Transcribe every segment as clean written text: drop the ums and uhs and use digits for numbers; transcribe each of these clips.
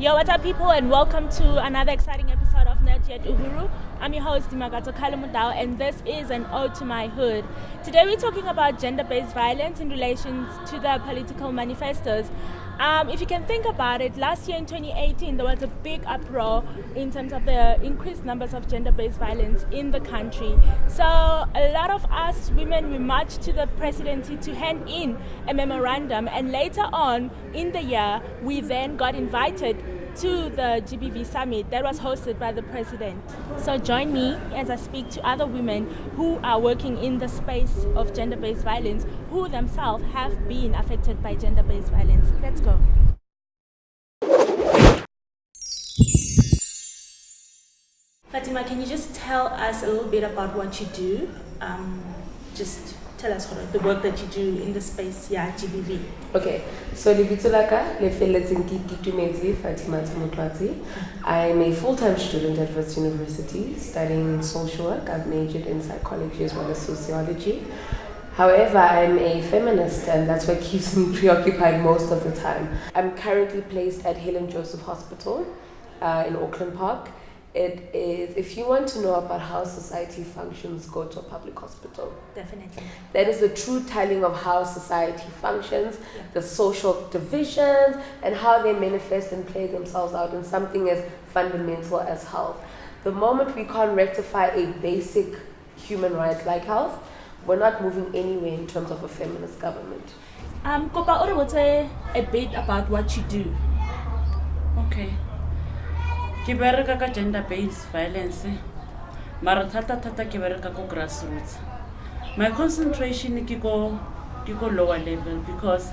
Yo, what's up, people, and welcome to another exciting episode of Net Yet Uhuru. I'm your host, Dimagato Kalamudao, and this is an ode to my hood. Today, we're talking about gender-based violence in relation to the political manifestos. If you can think about it, last year in 2018, there was a big uproar in terms of the increased numbers of gender-based violence in the country. So a lot of us women, we marched to the presidency to hand in a memorandum, and later on in the year, we then got invited to the GBV summit that was hosted by the president. So join me as I speak to other women who are working in the space of gender-based violence, who themselves have been affected by gender-based violence. Let's go. Fatima, can you just tell us a little bit about what you do? Just tell us the work that you do in the space, GBV. Okay, so lebitso la ka le felletseng ke Keitumetse Fatimata Moutloatse. I'm a full-time student at Wits University studying social work. I've majored in psychology as well as sociology. However, I'm a feminist, and that's what keeps me preoccupied most of the time. I'm currently placed at Helen Joseph Hospital in Auckland Park. It is, if you want to know about how society functions, go to a public hospital. Definitely. That is the true telling of how society functions, the social divisions, and how they manifest and play themselves out in something as fundamental as health. The moment we can't rectify a basic human right like health, we're not moving anywhere in terms of a feminist government. Kopa Ore would say a bit about what you do. Okay. Ke bereka ka gender-based violence, mara thata ke bereka ko grassroots. My concentration ke go lower level because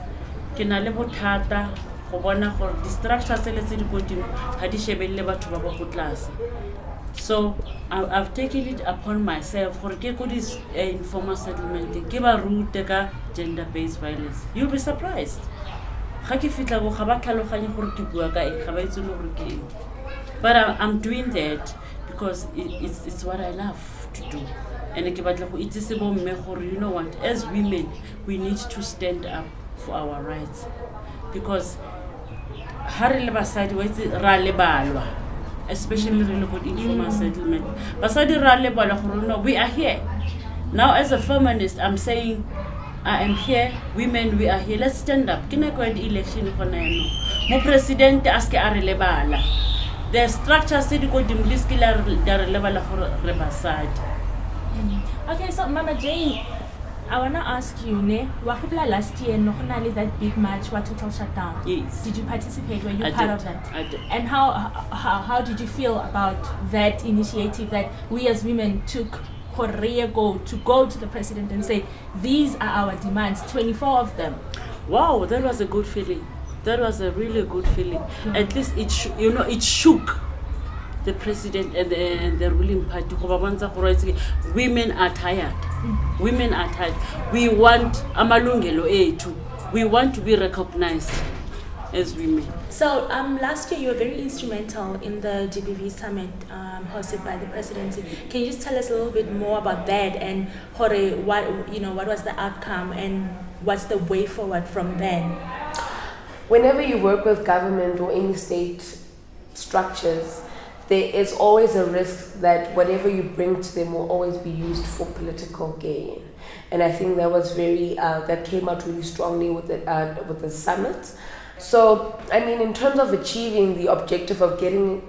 ke na le bothata go bona gore di structures tse di godimo ha di shebelle batho ba go tlase. So I've taken it upon myself for ke go this informal settlement ke ba rute ka gender-based violence. You'll be surprised. Ga ke fitla go ga ba tlhaloganye gore ke bua ka eng ga ba itse le gore ke eng. But I'm doing that because it's what I love to do. And you know what, as women, we need to stand up for our rights. Because especially really good informal settlement. We are here. Now as a feminist, I'm saying I am here, women, we are here. Let's stand up. Kina kwa election mo president aske are lebala. The structure said go dimliskila level of. Okay, so Mama Jane, I wanna ask you, last year that big march, what total shutdown. Yes. Did you participate? Were you part of that? I did. And how did you feel about that initiative that we as women took to go to the president and say these are our demands, 24 of them? Wow, that was a good feeling. That was a really good feeling. At least it shook the president and the ruling party. Women are tired. Women are tired. We want amalungelo etu. We want to be recognized as women. So last year you were very instrumental in the GBV summit hosted by the presidency. Can you just tell us a little bit more about that and what was the outcome and what's the way forward from then? Whenever you work with government or any state structures, there is always a risk that whatever you bring to them will always be used for political gain. And I think that was that came out really strongly with the summit. So, I mean, in terms of achieving the objective of getting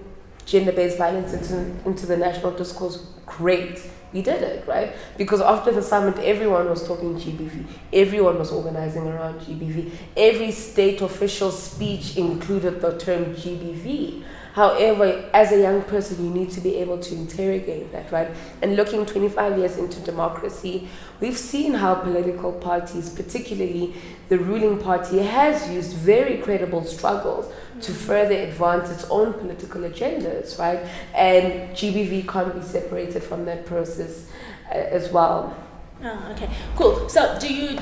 gender-based violence into the national discourse, great. We did it, right? Because after the summit, everyone was talking GBV. Everyone was organizing around GBV. Every state official speech included the term GBV. However, as a young person, you need to be able to interrogate that, right? And looking 25 years into democracy, we've seen how political parties, particularly the ruling party, has used very credible struggles to further advance its own political agendas, right? And GBV can't be separated from that process as well. Oh, okay, cool. So do you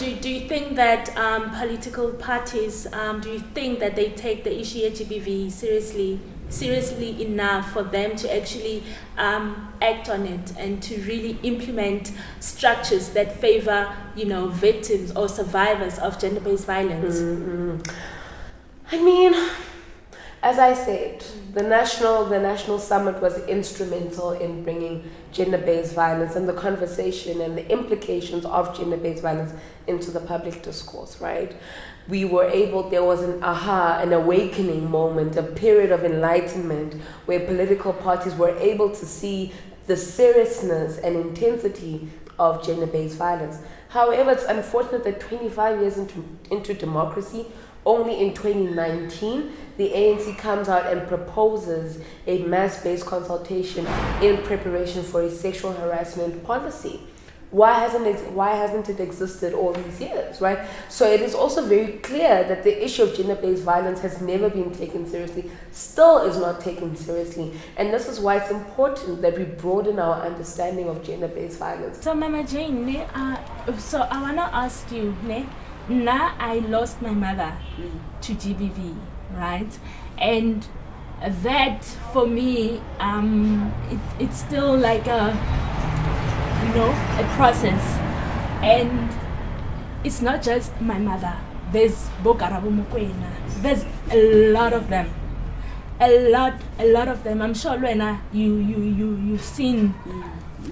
think that political parties, do you think that they take the issue at GBV seriously enough for them to actually act on it and to really implement structures that favor, victims or survivors of gender-based violence? I mean, As I said, the national summit was instrumental in bringing gender-based violence and the conversation and the implications of gender-based violence into the public discourse, right? There was an awakening moment, a period of enlightenment where political parties were able to see the seriousness and intensity of gender-based violence. However, it's unfortunate that 25 years into democracy, only in 2019, the ANC comes out and proposes a mass-based consultation in preparation for a sexual harassment policy. Why hasn't it existed all these years, right? So it is also very clear that the issue of gender-based violence has never been taken seriously, still is not taken seriously. And this is why it's important that we broaden our understanding of gender-based violence. So Mama Jane, so I want to ask you, now I lost my mother to GBV, right? And that for me, it's still like a process. And it's not just my mother. There's Bokarabo Mokwena. There's a lot of them. A lot of them. I'm sure, Luena, you've seen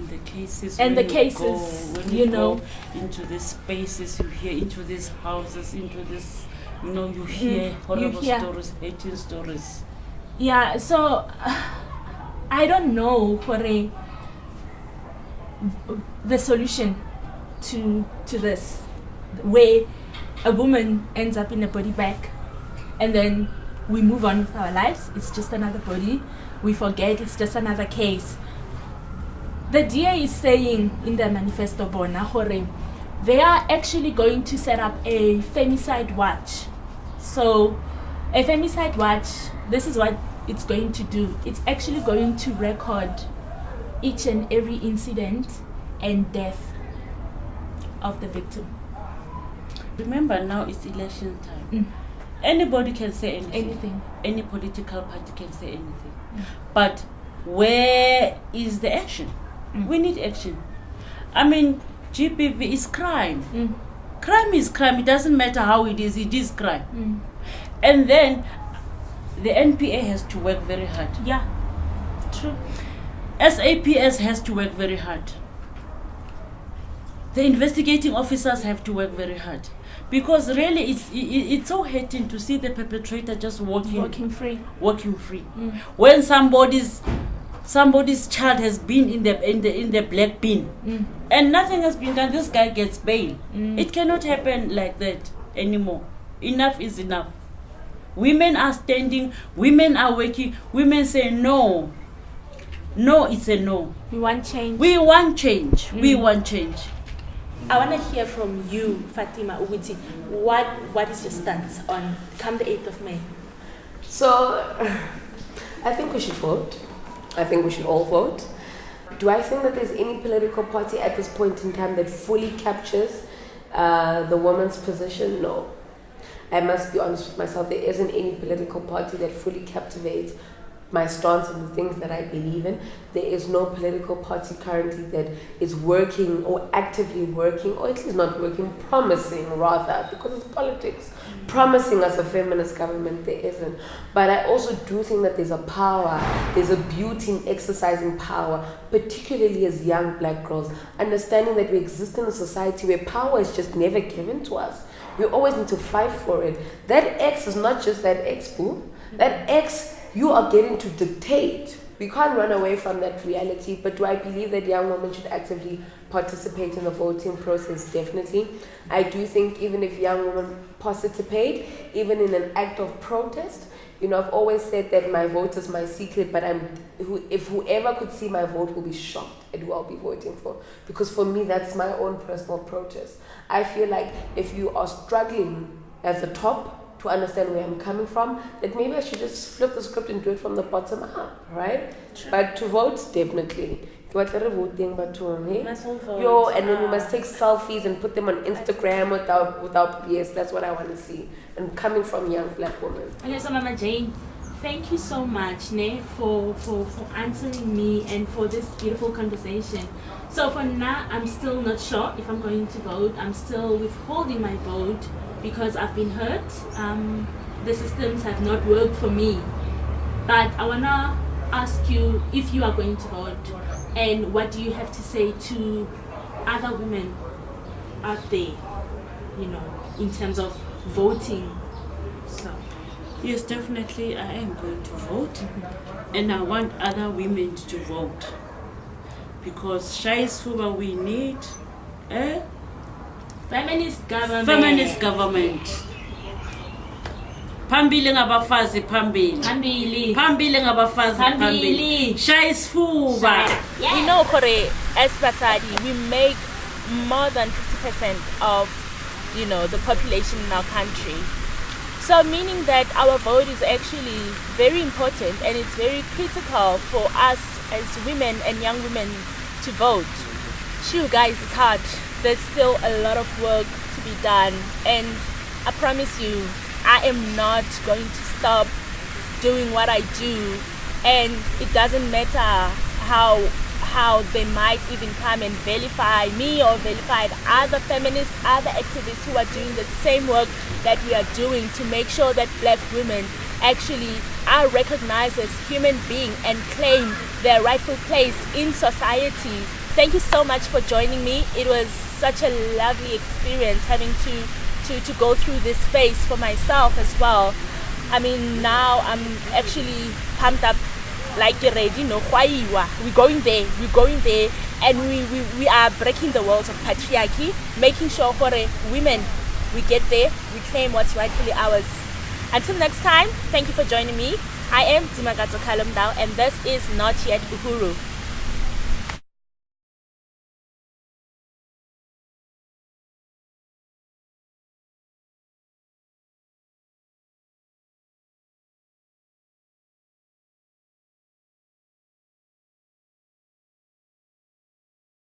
the cases. And the cases, when go into these spaces, you hear, into these houses, into this, you hear horrible stories, hating stories. Yeah, so I don't know the solution to this, where a woman ends up in a body bag and then we move on with our lives. It's just another body. We forget it's just another case. The DA is saying in their manifesto, they are actually going to set up a femicide watch. So a femicide watch, this is what it's going to do. It's actually going to record each and every incident and death of the victim. Remember, now it's election time. Anybody can say anything. Any political party can say anything. But where is the action? We need action. I mean, GBV is crime. Crime is crime. It doesn't matter how it is crime. And then the NPA has to work very hard. Yeah, true. SAPS has to work very hard. The investigating officers have to work very hard. Because really it's so hurting to see the perpetrator just walking free. When somebody's child has been in the black bin and nothing has been done, this guy gets bail. It cannot happen like that anymore. Enough is enough. Women are standing, women are working, women say no. No, it's a no. We want change. We want change. We want change. I want to hear from you, Fatima Uguti. What is your stance on come the 8th of May? So, I think we should vote. I think we should all vote. Do I think that there's any political party at this point in time that fully captures the woman's position? No. I must be honest with myself. There isn't any political party that fully captivates my stance and the things that I believe in. There is no political party currently that is working or actively working, or at least not working, promising rather, because it's politics, promising us a feminist government. There isn't. But I also do think that there's a power, there's a beauty in exercising power, particularly as young black girls, understanding that we exist in a society where power is just never given to us. We always need to fight for it. That X is not just that X, boo. That X, you are getting to dictate. We can't run away from that reality, but do I believe that young women should actively participate in the voting process? Definitely. I do think even if young women participate, even in an act of protest, I've always said that my vote is my secret, but if whoever could see my vote will be shocked at who I'll be voting for. Because for me, that's my own personal protest. I feel like if you are struggling at the top to understand where I'm coming from, that maybe I should just flip the script and do it from the bottom up, right? True. But to vote, definitely. And then we must take selfies and put them on Instagram without yes, that's what I want to see. And coming from young black women. Okay, so Mama Jane, thank you so much, for answering me and for this beautiful conversation. So for now, I'm still not sure if I'm going to vote. I'm still withholding my vote because I've been hurt. The systems have not worked for me. But I wanna ask you if you are going to vote, and what do you have to say to other women out there, you know, in terms of voting? So Yes, definitely I am going to vote, and I want other women to vote, because Shaisfuba, we need a feminist government. feminist government. Phambili ngabafazi phambili. Phambili ngabafazi phambili. Shaisfuba. We know Kore, as Basadi, we make more than 50% of, you know, the population in our country. So meaning that our vote is actually very important, and it's very critical for us as women and young women to vote. Shoo guys, it's hard. There's still a lot of work to be done, and I promise you, I am not going to stop doing what I do, and it doesn't matter how they might even come and vilify me or vilify other feminists, other activists who are doing the same work that we are doing to make sure that black women actually are recognized as human beings and claim their rightful place in society. Thank you so much for joining me. It was such a lovely experience having to go through this phase for myself as well. I mean, now I'm actually pumped up, like you're ready, no, we're going there, and we are breaking the walls of patriarchy, making sure for women, we get there, we claim what's rightfully ours. Until next time, thank you for joining me. I am Dimagato Kalumdao, and this is Not Yet Uhuru.